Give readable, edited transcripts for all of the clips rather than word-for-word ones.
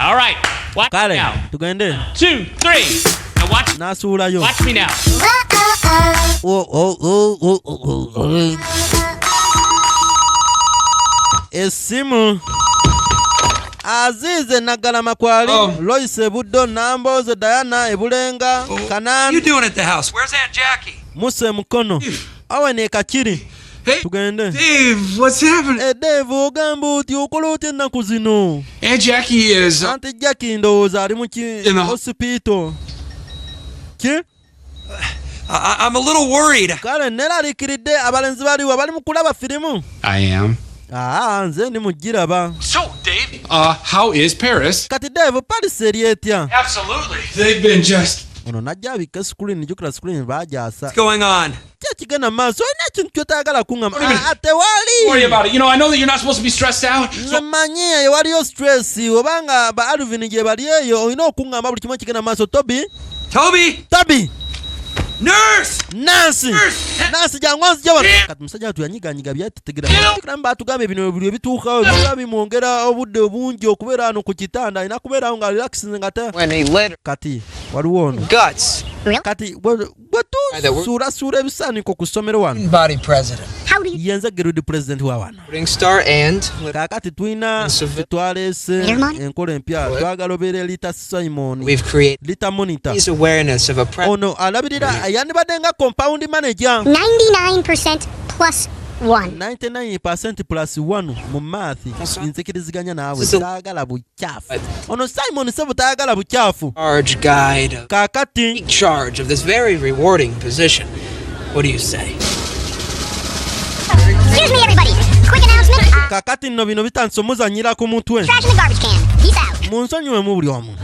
All right. Watch me Kale, now. tugende. 2, 3. Now watch. Nasuulayo. Watch me now. Esimu. Azize Nagala Makwali, Loise Buddo, Namboze, Diana, Ebulenga, Kanan. What are you doing at the house? Where's Aunt Jackie? Muse Mukono. Awe ne Kachiri. Hey, tugende. Dave, what's happening? Dave, ogamba oti okola otya ennaku zino? Aunt Jackie is... Auntie Jackie ndowooza ali mu hospital. Ki? I'm a little worried. Kale neraliikiridde abalenzi baliwo bali mu kulaba firimu. I am. Nze ndi mugiraba. So, Dave... how is Paris? Kati Dave, Paris eri etya? Absolutely. They've been just... Ono najja abika screen, njukira screen bajaasa. What's going on? Kigenda maaso, olina ekintu ky'otaagala kuŋŋamba. Don't worry about it. You know, I know that you're not supposed to be stressed out. Mmanyi waliyo stress, obanga ba Alvin gye bali eyo, olina okuŋŋamba buli kimu ekigenda maaso. Toby! Nancy! Jangu onzija wano. Kati musajja tuyanyiganyiga byetetegera. Mba atugamba bino buli ebituukawo biba bimwongera obudde obungi okubeera wano ku kitanda. Alina kubeerawo nga relaxing nga te. Kati waliwo ono. Kati bwetusuulasuula ebisaaniko ku ssomero wano. Yenze Gerudi president wa wano. Kaakati tulina twaleese enkola empya. Twagala obeere Lita Simon. Lita Monitor. Ono alabirira yandibadde nga compound manager. 99% plus 1. 99% plus 1 mu math. Nzikiriziganya naawe. Taagala bukyafu. Ono Simon Sebu taagala bukyafu. Kaakati charge of this very rewarding position. What do you say? Excuse me, everybody. Quick announcement. Kaakati nno bino bitandise omuzanyira ku mutwe. Trash in the garbage can. Peace out. Munsonyiwe mu buli omu.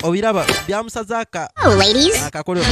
Obiraba byamusazaaka. Oh, ladies. Akakolero.